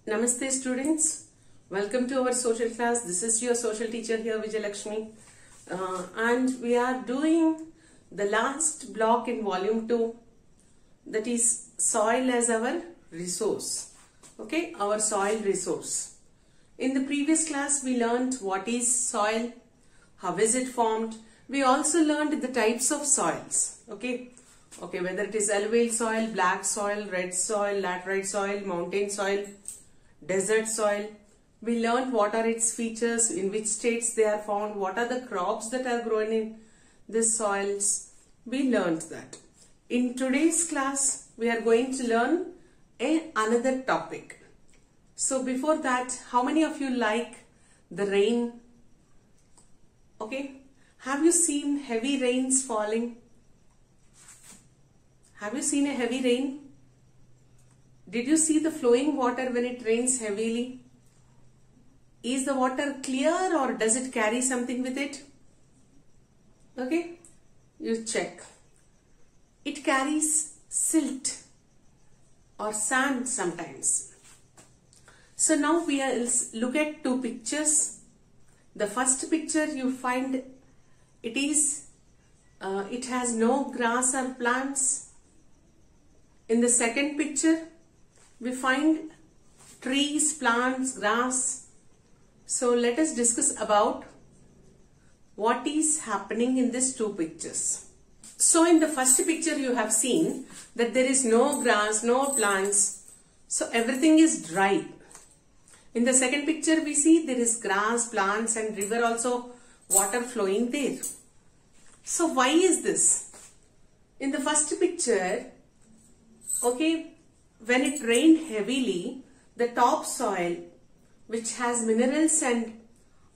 Namaste students, welcome to our social class. This is your social teacher here, Vijay Lakshmi, and we are doing the last block in volume 2, that is soil as our resource. Okay, our soil resource. In the previous class we learned what is soil, how is it formed. We also learned the types of soils. Okay, whether it is alluvial soil, black soil, red soil, laterite soil, mountain soil, desert soil. We learned what are its features, in which states they are found, what are the crops that are grown in these soils. We learned that. In today's class, we are going to learn another topic. So before that, how many of you like the rain? Okay, have you seen heavy rains falling? Have you seen a heavy rain? Did you see the flowing water when it rains heavily? Is the water clear or does it carry something with it? Okay, you check. It carries silt or sand sometimes. So now we will look at two pictures. The first picture you find it has no grass or plants. In the second picture, we find trees, plants, grass. So let us discuss about what is happening in these two pictures. So in the first picture you have seen that there is no grass, no plants. So everything is dry. In the second picture we see there is grass, plants and river also, water flowing there. So why is this? In the first picture, okay, when it rained heavily, the topsoil, which has minerals and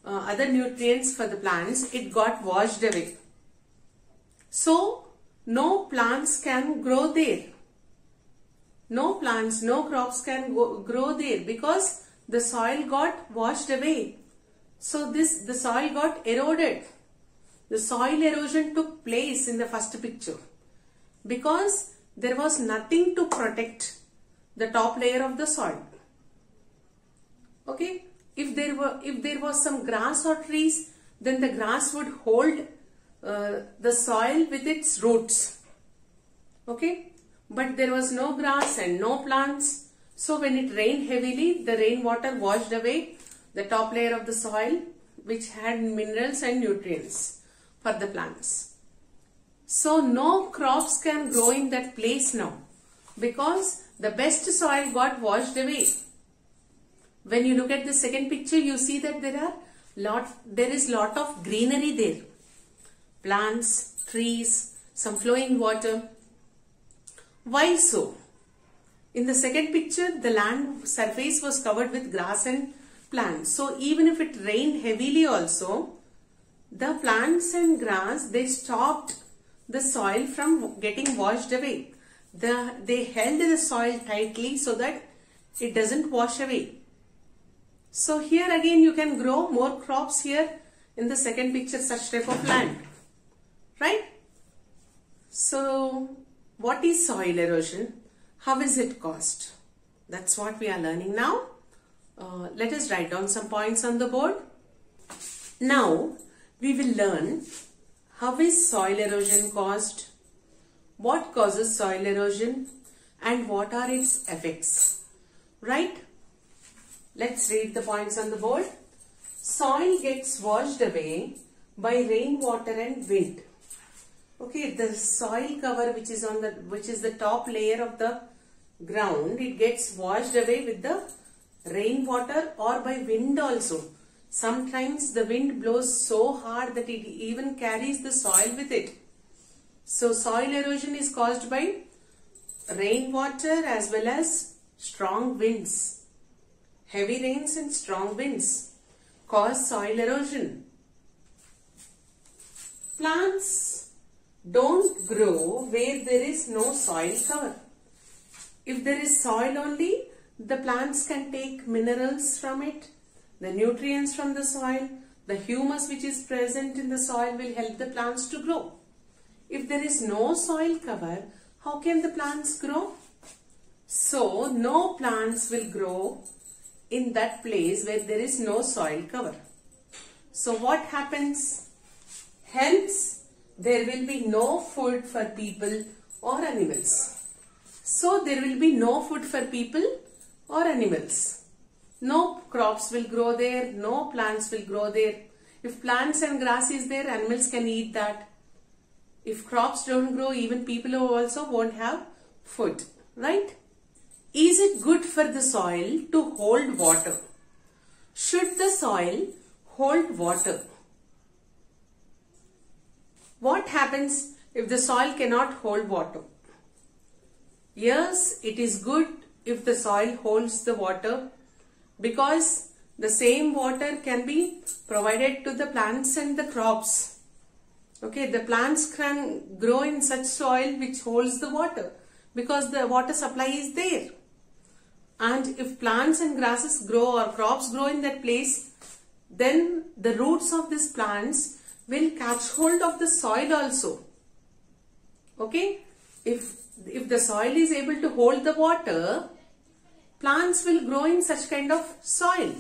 other nutrients for the plants, it got washed away. So, no plants can grow there. No plants, no crops can grow there because the soil got washed away. So, the soil got eroded. The soil erosion took place in the first picture because there was nothing to protect the top layer of the soil. Okay, if there was some grass or trees, then the grass would hold the soil with its roots. Okay, but there was no grass and no plants. So when it rained heavily, the rainwater washed away the top layer of the soil, which had minerals and nutrients for the plants. So no crops can grow in that place now because the best soil got washed away. When you look at the second picture, you see that there is lot of greenery there. Plants, trees, some flowing water. Why so? In the second picture, the land surface was covered with grass and plants. So even if it rained heavily also, the plants and grass, they stopped the soil from getting washed away. They held the soil tightly so that it doesn't wash away. So here again you can grow more crops here in the second picture, such type of land. Right? So what is soil erosion? How is it caused? That's what we are learning now. Let us write down some points on the board. Now we will learn how is soil erosion caused, what causes soil erosion and what are its effects. Right? Let's read the points on the board. Soil gets washed away by rainwater and wind. Okay, the soil cover which is the top layer of the ground, it gets washed away with the rainwater or by wind also. Sometimes the wind blows so hard that it even carries the soil with it. So soil erosion is caused by rainwater as well as strong winds. Heavy rains and strong winds cause soil erosion. Plants don't grow where there is no soil cover. If there is soil only, the plants can take minerals from it, the nutrients from the soil, the humus which is present in the soil will help the plants to grow. If there is no soil cover, how can the plants grow? So, no plants will grow in that place where there is no soil cover. So what happens? Hence, there will be no food for people or animals. So there will be no food for people or animals. No crops will grow there, no plants will grow there. If plants and grass is there, animals can eat that. If crops don't grow, even people also won't have food, right? Is it good for the soil to hold water? Should the soil hold water? What happens if the soil cannot hold water? Yes, it is good if the soil holds the water, because the same water can be provided to the plants and the crops. Okay, the plants can grow in such soil which holds the water because the water supply is there. And if plants and grasses grow or crops grow in that place, then the roots of these plants will catch hold of the soil also. Okay, if the soil is able to hold the water, plants will grow in such kind of soil.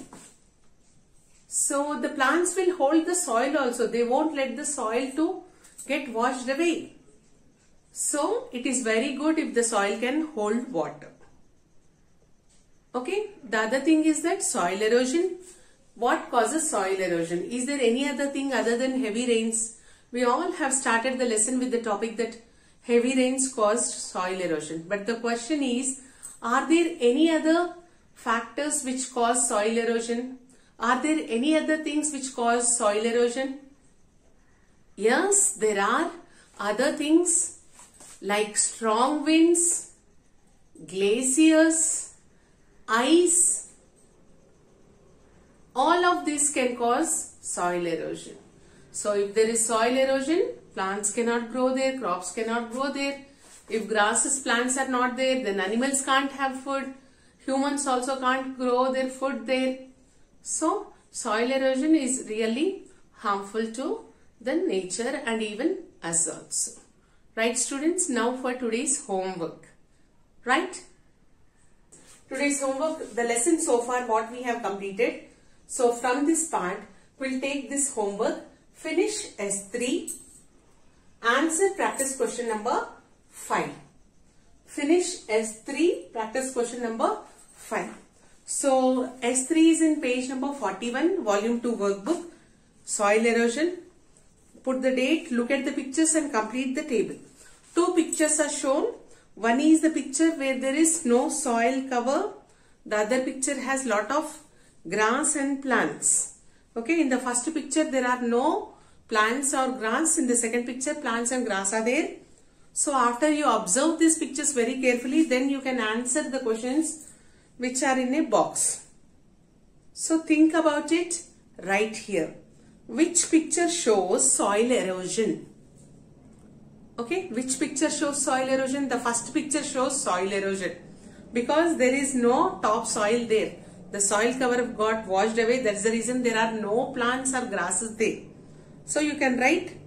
So the plants will hold the soil also. They won't let the soil to get washed away. So it is very good if the soil can hold water. Okay, the other thing is that soil erosion. What causes soil erosion? Is there any other thing other than heavy rains? We all have started the lesson with the topic that heavy rains caused soil erosion. But the question is, are there any other factors which cause soil erosion? Are there any other things which cause soil erosion? Yes, there are other things like strong winds, glaciers, ice. All of this can cause soil erosion. So if there is soil erosion, plants cannot grow there, crops cannot grow there. If grasses, plants are not there, then animals can't have food. Humans also can't grow their food there. So soil erosion is really harmful to the nature and even us also. Right, students? Now for today's homework. Right? Today's homework, the lesson so far what we have completed. So from this part, we'll take this homework, finish S3, answer practice question number 5. Finish S3, practice question number 5. So S3 is in page number 41, volume 2 workbook, soil erosion. Put the date, look at the pictures and complete the table. 2 pictures are shown. One is the picture where there is no soil cover. The other picture has lot of grass and plants. Okay, in the first picture there are no plants or grass. In the second picture plants and grass are there. So after you observe these pictures very carefully, then you can answer the questions which are in a box. So think about it right here. Which picture shows soil erosion? Okay, which picture shows soil erosion? The first picture shows soil erosion because there is no top soil there. The soil cover got washed away. That's the reason there are no plants or grasses there. So you can write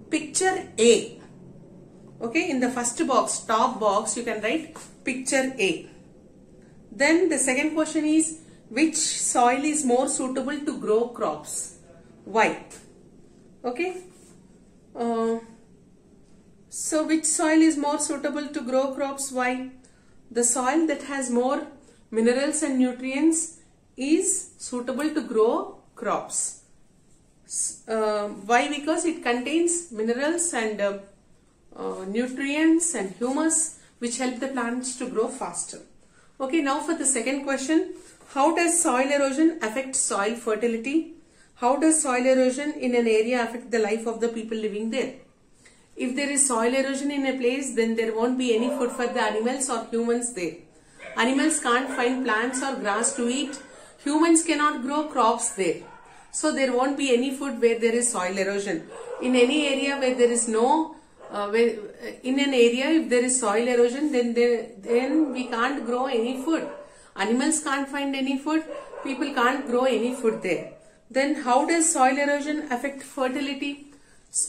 picture A. Okay, in the first box, top box, you can write picture A. Then the second question is, which soil is more suitable to grow crops? Why? Okay. So which soil is more suitable to grow crops? Why? The soil that has more minerals and nutrients is suitable to grow crops. Why? Because it contains minerals and nutrients and humus which help the plants to grow faster. Okay, now for the second question, how does soil erosion affect soil fertility? How does soil erosion in an area affect the life of the people living there? If there is soil erosion in a place, then there won't be any food for the animals or humans there. Animals can't find plants or grass to eat. Humans cannot grow crops there. So there won't be any food where there is soil erosion. In any area where there is no, in an area if there is soil erosion, then we can't grow any food. Animals can't find any food. People can't grow any food there. Then how does soil erosion affect fertility?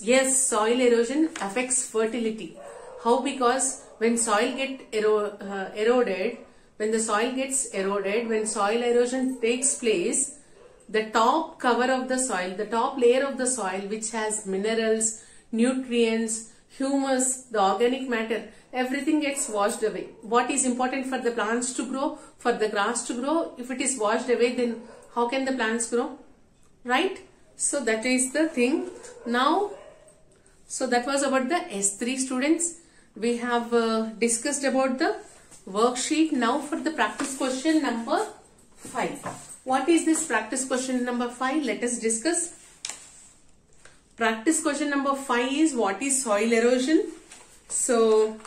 Yes, soil erosion affects fertility. How? Because when soil get eroded, when the soil gets eroded, when soil erosion takes place, the top cover of the soil, the top layer of the soil which has minerals, nutrients, humus, the organic matter, everything gets washed away. What is important for the plants to grow, for the grass to grow? If it is washed away, then how can the plants grow? Right? So that is the thing. Now, so that was about the S3 students. We have discussed about the worksheet. Now for the practice question number 5. What is this practice question number 5? Let us discuss. Practice question number 5 is what is soil erosion? So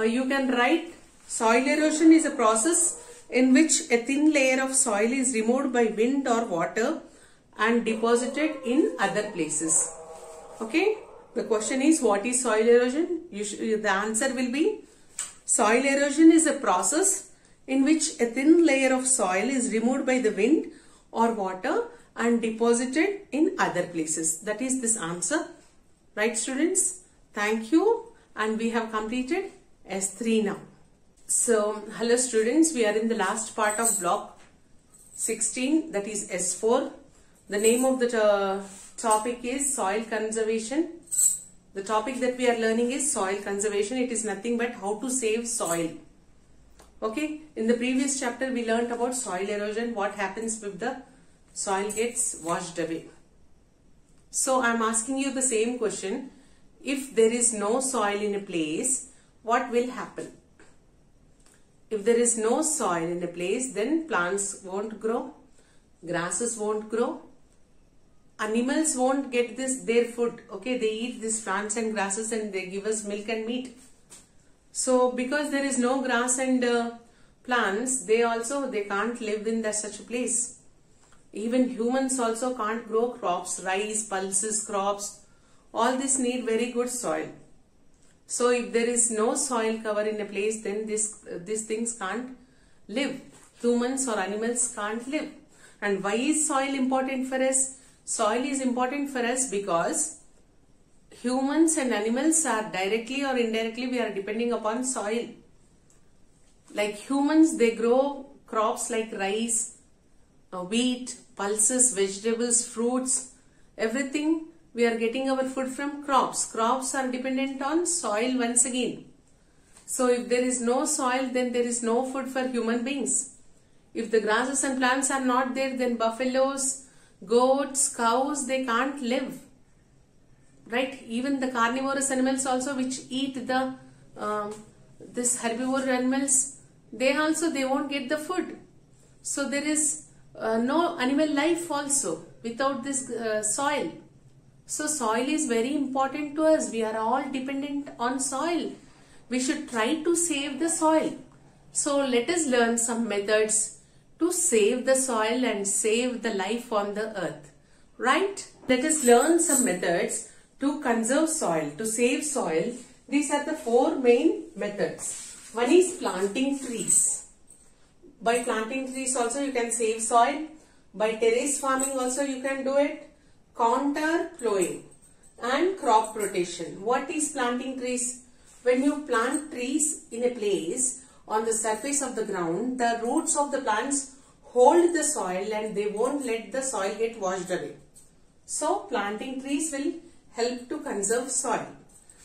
you can write soil erosion is a process in which a thin layer of soil is removed by wind or water and deposited in other places. Okay. The question is what is soil erosion? The answer will be soil erosion is a process in which a thin layer of soil is removed by the wind or water and deposited in other places. That is this answer. Right, students? Thank you. And we have completed S3 now. So, hello students. We are in the last part of block 16, that is S4. The name of the topic is soil conservation. The topic that we are learning is soil conservation. It is nothing but how to save soil. Okay, in the previous chapter we learnt about soil erosion, what happens if the soil gets washed away. So I am asking you the same question. If there is no soil in a place, what will happen? If there is no soil in a place, then plants won't grow, grasses won't grow, animals won't get their food. Okay, they eat these plants and grasses and they give us milk and meat. So because there is no grass and plants, they can't live in such a place. Even humans also can't grow crops, rice, pulses, crops. All this need very good soil. So if there is no soil cover in a place, then these things can't live. Humans or animals can't live. And why is soil important for us? Soil is important for us because humans and animals are directly or indirectly we are depending upon soil. Like humans, they grow crops like rice, wheat, pulses, vegetables, fruits, everything. We are getting our food from crops. Crops are dependent on soil once again. So if there is no soil, then there is no food for human beings. If the grasses and plants are not there, then buffaloes, goats, cows, they can't live. Right? Even the carnivorous animals also which eat the this herbivore animals, they won't get the food. So there is no animal life also without this soil. So soil is very important to us. We are all dependent on soil. We should try to save the soil. So let us learn some methods to save the soil and save the life on the earth. Right? Let us learn some methods to conserve soil, to save soil. These are the 4 main methods. One is planting trees. By planting trees also you can save soil. By terrace farming also you can do it. Contour plowing and crop rotation. What is planting trees? When you plant trees in a place on the surface of the ground, the roots of the plants hold the soil and they won't let the soil get washed away. So planting trees will help to conserve soil.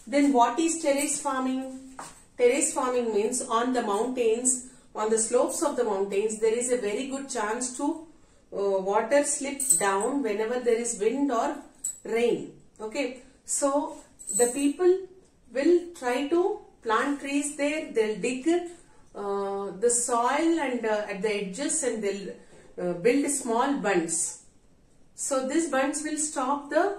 Then what is terrace farming? Terrace farming means on the mountains, on the slopes of the mountains, there is a very good chance to water slips down whenever there is wind or rain. Okay, so the people will try to plant trees there. They'll dig the soil and at the edges and they'll build small bunds. So these bunds will stop the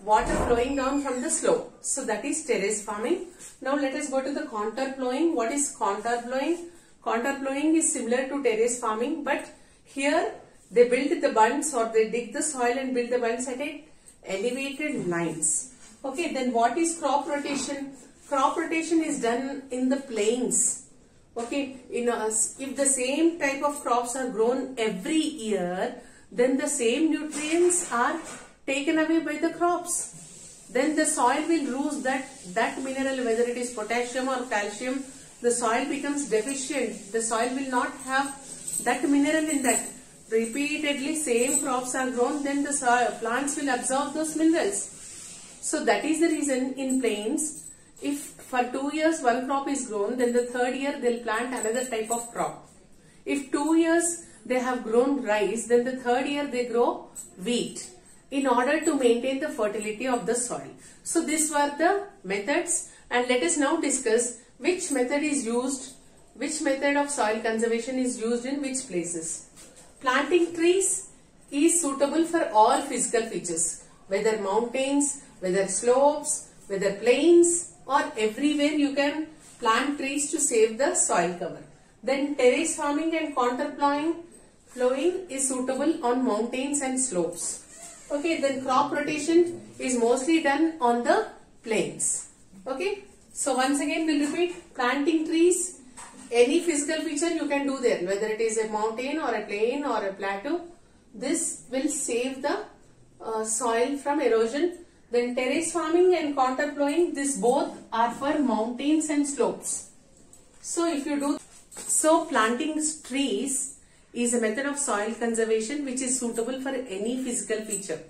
water flowing down from the slope. So that is terrace farming. Now let us go to the contour plowing. What is contour plowing? Contour plowing is similar to terrace farming, but here they build the bunds or they dig the soil and build the bunds at elevated lines. Okay, then what is crop rotation? Crop rotation is done in the plains. Okay, if the same type of crops are grown every year, then the same nutrients are taken away by the crops. Then the soil will lose that mineral, whether it is potassium or calcium, the soil becomes deficient. The soil will not have that mineral in that. Repeatedly same crops are grown, then the plants will absorb those minerals. So that is the reason in plains, if for 2 years one crop is grown, then the third year they'll plant another type of crop. If 2 years they have grown rice, then the third year they grow wheat in order to maintain the fertility of the soil. So these were the methods, and let us now discuss which method is used, which method of soil conservation is used in which places. Planting trees is suitable for all physical features, whether mountains, whether slopes, whether plains, or everywhere you can plant trees to save the soil cover. Then terrace farming and contour plowing is suitable on mountains and slopes. Okay, then crop rotation is mostly done on the plains. Okay, so once again we'll repeat, planting trees, any physical feature you can do there, whether it is a mountain or a plain or a plateau. This will save the soil from erosion. Then terrace farming and contour plowing, this both are for mountains and slopes. So if you do, so planting trees is a method of soil conservation which is suitable for any physical feature.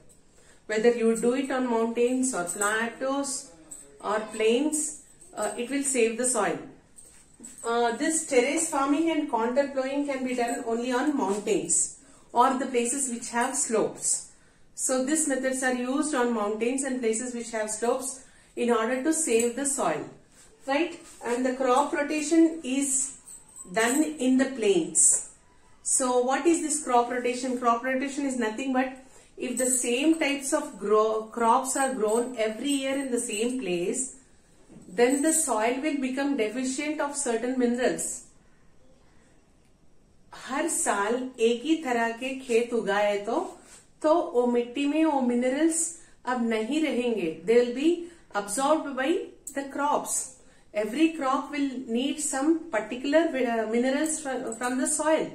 Whether you do it on mountains or plateaus or plains, it will save the soil. This terrace farming and contour plowing can be done only on mountains or the places which have slopes. So these methods are used on mountains and places which have slopes in order to save the soil, right? And the crop rotation is done in the plains. So what is this crop rotation? Crop rotation is nothing but if the same types of crops are grown every year in the same place, then the soil will become deficient of certain minerals. हर साल एक ही तरह के खेत उगाए तो वो मिट्टी में वो मिनरल्स अब नहीं रहेंगे. They will be absorbed by the crops. Every crop will need some particular minerals from the soil.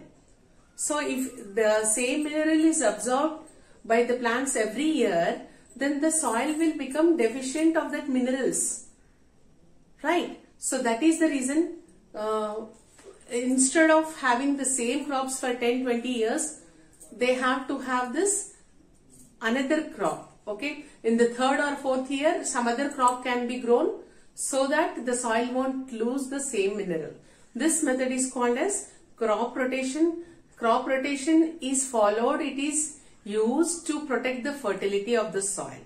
So if the same mineral is absorbed by the plants every year, then the soil will become deficient of that minerals. Right? So that is the reason instead of having the same crops for 10-20 years, they have to have this another crop. Okay? In the third or fourth year, some other crop can be grown so that the soil won't lose the same mineral. This method is called as crop rotation. Crop rotation is followed. It is used to protect the fertility of the soil.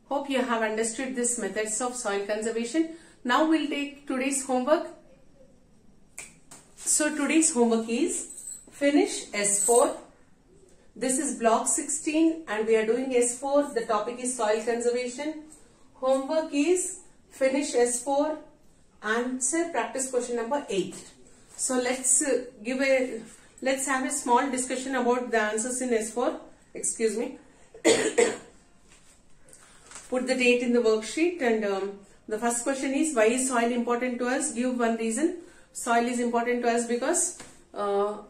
Hope you have understood these methods of soil conservation. Now we'll take today's homework. So today's homework is finish S4. This is block 16 and we are doing S4. The topic is soil conservation. Homework is finish S4, answer practice question number 8. So let's have a small discussion about the answers in S4. Excuse me. Put the date in the worksheet, and the first question is, why is soil important to us? Give one reason. Soil is important to us because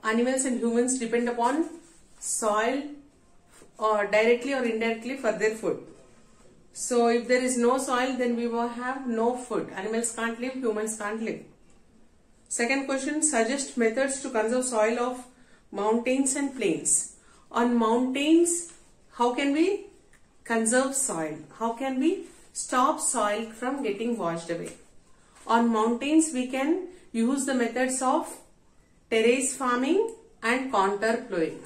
animals and humans depend upon soil or directly or indirectly for their food. So if there is no soil, then we will have no food. Animals can't live, humans can't live. Second question, suggest methods to conserve soil of mountains and plains. On mountains, how can we conserve soil? How can we stop soil from getting washed away? On mountains, we can use the methods of terrace farming and contour plowing.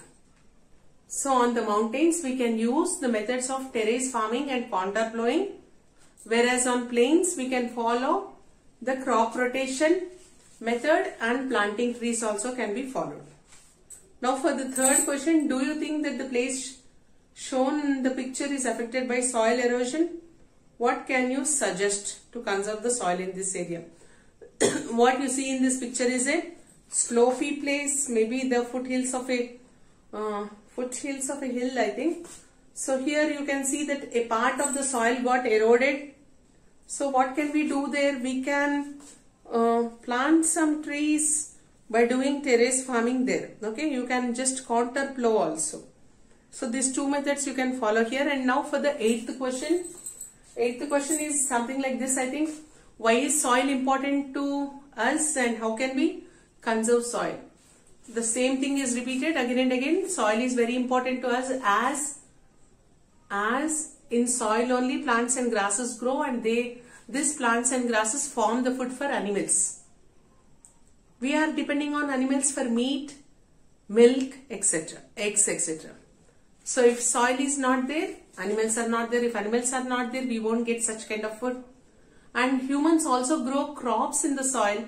So on the mountains, we can use the methods of terrace farming and contour plowing, whereas on plains, we can follow the crop rotation method and planting trees also can be followed. Now for the third question, do you think that the place shown in the picture is affected by soil erosion? What can you suggest to conserve the soil in this area? What you see in this picture is a slopey place, maybe the foothills of a hill, I think. So here you can see that a part of the soil got eroded. So what can we do there? We can plant some trees by doing terrace farming there. Okay, you can just contour plow also. So these two methods you can follow here. And now for the eighth question. Eighth question is something like this, I think. Why is soil important to us and how can we conserve soil. The same thing is repeated again and again. Soil is very important to us as in soil only plants and grasses grow, and these plants and grasses form the food for animals. We are depending on animals for meat, milk, etc., eggs, etc. So if soil is not there, animals are not there. If animals are not there, we won't get such kind of food. And humans also grow crops in the soil.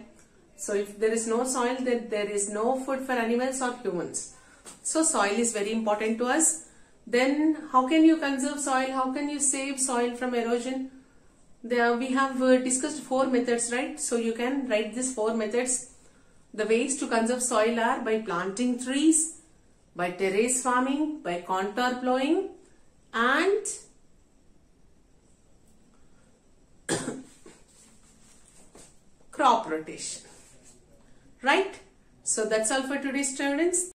So if there is no soil, then there is no food for animals or humans. So soil is very important to us. Then how can you conserve soil? How can you save soil from erosion? We have discussed 4 methods, right? So you can write these 4 methods. The ways to conserve soil are by planting trees, by terrace farming, by contour plowing, and crop rotation. Right? So that's all for today, students.